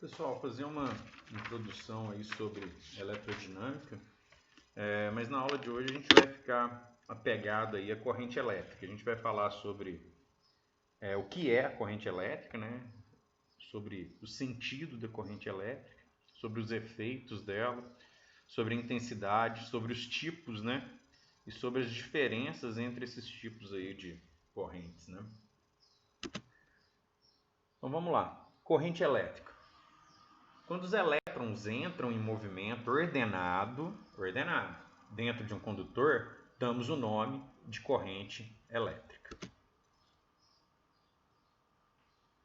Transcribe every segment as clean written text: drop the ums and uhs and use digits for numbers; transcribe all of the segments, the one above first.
Pessoal, fazer uma introdução aí sobre eletrodinâmica, mas na aula de hoje a gente vai ficar apegado aí à corrente elétrica. A gente vai falar sobre o que é a corrente elétrica, né? Sobre o sentido da corrente elétrica, sobre os efeitos dela, sobre a intensidade, sobre os tipos, né? E sobre as diferenças entre esses tipos aí de correntes, né? Então vamos lá. Corrente elétrica. Quando os elétrons entram em movimento ordenado dentro de um condutor, damos o nome de corrente elétrica.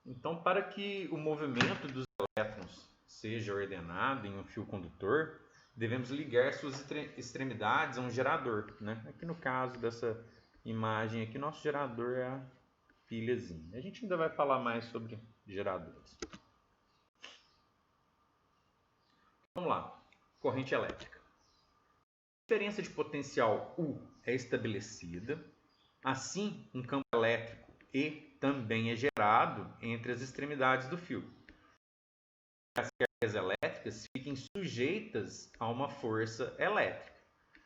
Então, para que o movimento dos elétrons seja ordenado em um fio condutor, devemos ligar suas extremidades a um gerador, né? Aqui no caso dessa imagem aqui, nosso gerador é a pilhazinha. A gente ainda vai falar mais sobre geradores. Vamos lá, corrente elétrica. A diferença de potencial U é estabelecida, assim um campo elétrico E também é gerado entre as extremidades do fio. As cargas elétricas fiquem sujeitas a uma força elétrica.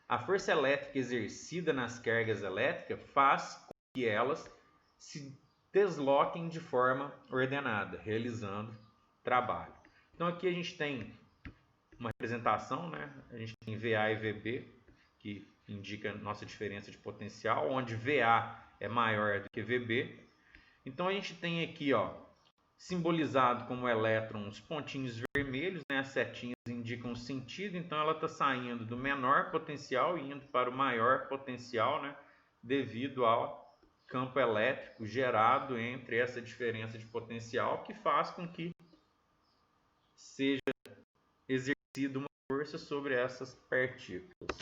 A força elétrica exercida nas cargas elétricas faz com que elas se desloquem de forma ordenada, realizando trabalho. Então aqui a gente tem uma representação, né? A gente tem VA e VB, que indica a nossa diferença de potencial, onde VA é maior do que VB. Então a gente tem aqui, ó, simbolizado como elétron os pontinhos vermelhos, né? As setinhas indicam o sentido, então ela está saindo do menor potencial e indo para o maior potencial, né? Devido ao campo elétrico gerado entre essa diferença de potencial, que faz com que seja exercida uma força sobre essas partículas.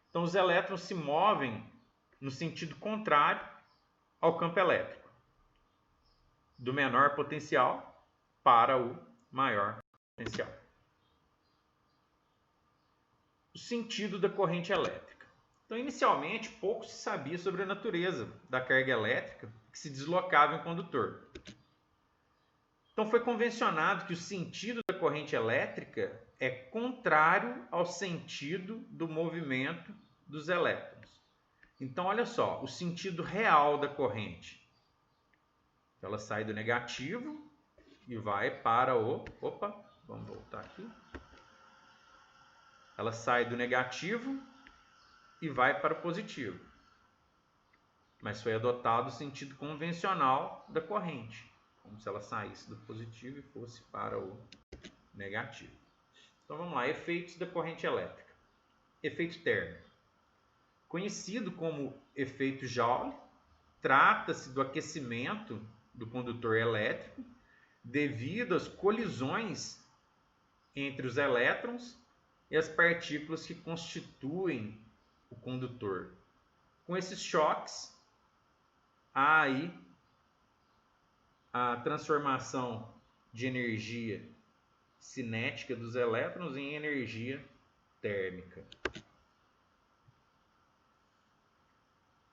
Então, os elétrons se movem no sentido contrário ao campo elétrico, do menor potencial para o maior potencial. O sentido da corrente elétrica. Então, inicialmente, pouco se sabia sobre a natureza da carga elétrica que se deslocava em um condutor. Então, foi convencionado que o sentido da corrente elétrica é contrário ao sentido do movimento dos elétrons. Então, olha só, o sentido real da corrente. Ela sai do negativo e vai para o... Opa, vamos voltar aqui. Ela sai do negativo e vai para o positivo. Mas foi adotado o sentido convencional da corrente, como se ela saísse do positivo e fosse para o negativo. Então vamos lá, efeitos da corrente elétrica. Efeito térmico. Conhecido como efeito Joule, trata-se do aquecimento do condutor elétrico devido às colisões entre os elétrons e as partículas que constituem o condutor. Com esses choques, há aí a transformação de energia cinética dos elétrons em energia térmica.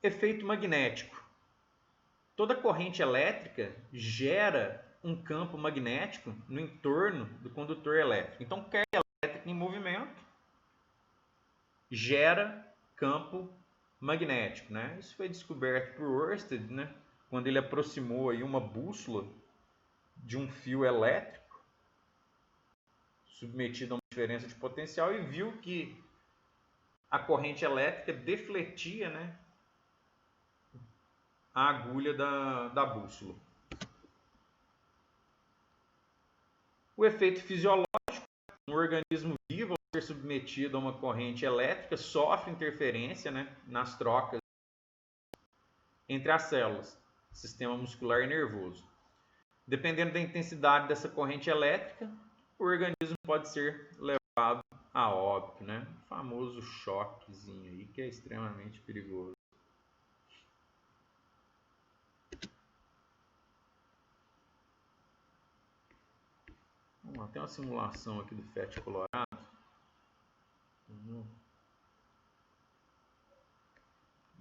Efeito magnético. Toda corrente elétrica gera um campo magnético no entorno do condutor elétrico. Então, carga elétrica em movimento gera campo magnético, né? Isso foi descoberto por Ørsted, né? Quando ele aproximou aí uma bússola de um fio elétrico submetido a uma diferença de potencial e viu que a corrente elétrica defletia, né, a agulha da bússola. O efeito fisiológico. Um organismo vivo, ao ser submetido a uma corrente elétrica, sofre interferência, né, nas trocas entre as células, sistema muscular e nervoso. Dependendo da intensidade dessa corrente elétrica, o organismo pode ser levado a óbito, né? O famoso choquezinho aí, que é extremamente perigoso. Vamos lá, tem uma simulação aqui do FET Colorado. Vamos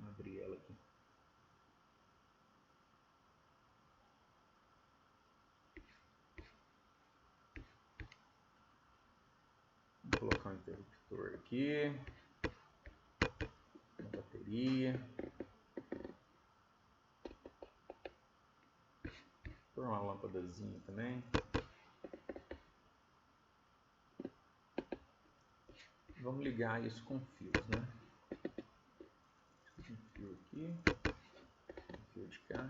abrir ela aqui. gerador aqui, uma bateria, por uma lâmpadazinha também. Vamos ligar isso com fios, né? Um fio aqui, um fio de cá.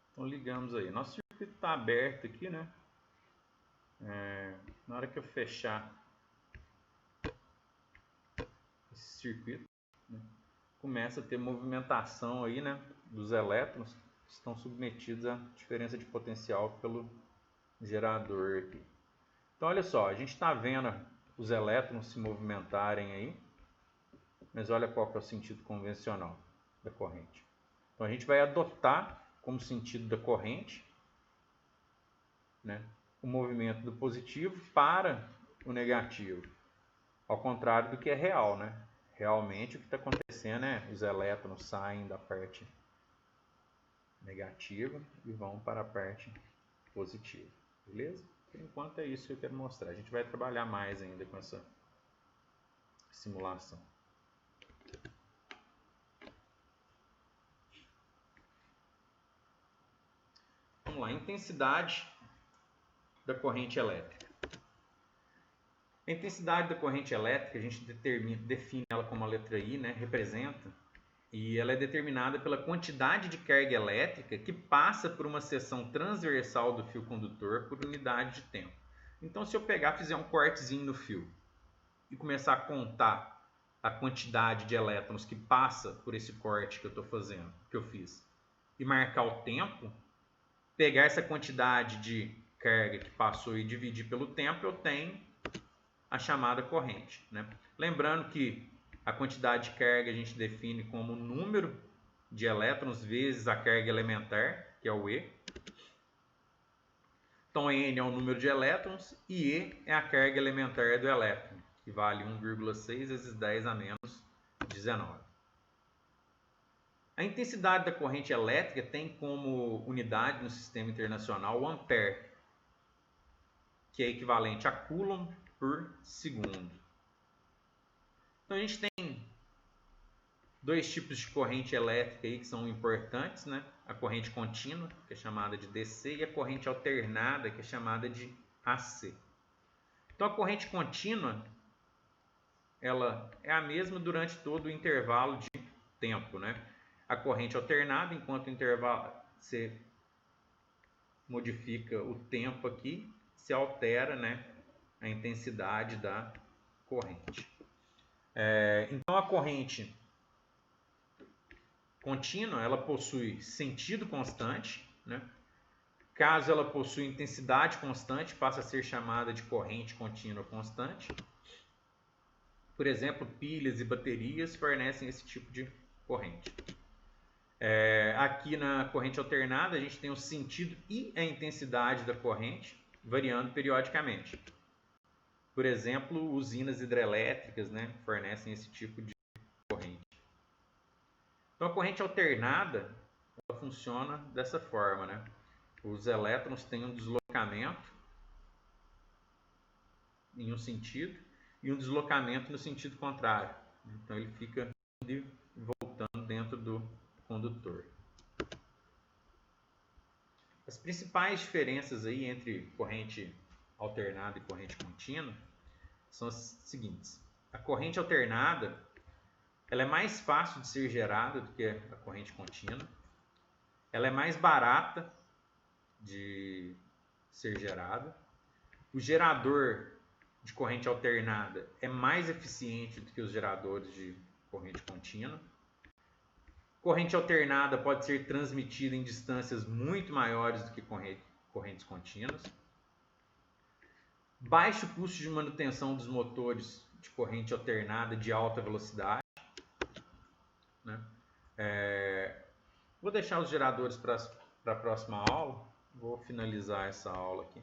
Então ligamos aí. Nosso circuito está aberto aqui, né? Na hora que eu fechar esse circuito, né, começa a ter movimentação aí, né, dos elétrons que estão submetidos à diferença de potencial pelo gerador aqui. Então olha só, a gente está vendo os elétrons se movimentarem aí, mas olha qual que é o sentido convencional da corrente. Então a gente vai adotar como sentido da corrente, né, o movimento do positivo para o negativo, ao contrário do que é real, né? Realmente o que está acontecendo é os elétrons saem da parte negativa e vão para a parte positiva, beleza? Por enquanto é isso que eu quero mostrar. A gente vai trabalhar mais ainda com essa simulação. Vamos lá, intensidade da corrente elétrica. A intensidade da corrente elétrica, a gente define ela como a letra I, né? Representa, e ela é determinada pela quantidade de carga elétrica que passa por uma seção transversal do fio condutor por unidade de tempo. Então, se eu fizer um cortezinho no fio e começar a contar a quantidade de elétrons que passa por esse corte que eu fiz, e marcar o tempo, pegar essa quantidade de carga que passou e dividir pelo tempo, eu tenho a chamada corrente, né? Lembrando que a quantidade de carga a gente define como o número de elétrons vezes a carga elementar, que é o E. Então, N é o número de elétrons e E é a carga elementar do elétron, que vale 1,6 vezes 10 a menos 19. A intensidade da corrente elétrica tem como unidade no sistema internacional o ampere, que é equivalente a coulomb por segundo. Então a gente tem dois tipos de corrente elétrica aí que são importantes, né? A corrente contínua, que é chamada de DC, e a corrente alternada, que é chamada de AC. Então a corrente contínua, ela é a mesma durante todo o intervalo de tempo, né? A corrente alternada, enquanto o intervalo você modifica o tempo aqui, se altera, né, a intensidade da corrente. Então a corrente contínua, ela possui sentido constante, né? Caso ela possua intensidade constante, passa a ser chamada de corrente contínua constante. Por exemplo, pilhas e baterias fornecem esse tipo de corrente. Aqui na corrente alternada, a gente tem o sentido e a intensidade da corrente variando periodicamente. Por exemplo, usinas hidrelétricas, né, fornecem esse tipo de corrente. Então, a corrente alternada ela funciona dessa forma, né? Os elétrons têm um deslocamento em um sentido e um deslocamento no sentido contrário. Então, ele fica indo e voltando dentro do condutor. As principais diferenças aí entre corrente alternada e corrente contínua são as seguintes. A corrente alternada ela é mais fácil de ser gerada do que a corrente contínua. Ela é mais barata de ser gerada. O gerador de corrente alternada é mais eficiente do que os geradores de corrente contínua. Corrente alternada pode ser transmitida em distâncias muito maiores do que correntes contínuas. Baixo custo de manutenção dos motores de corrente alternada de alta velocidade. né? Vou deixar os geradores para a próxima aula. Vou finalizar essa aula aqui.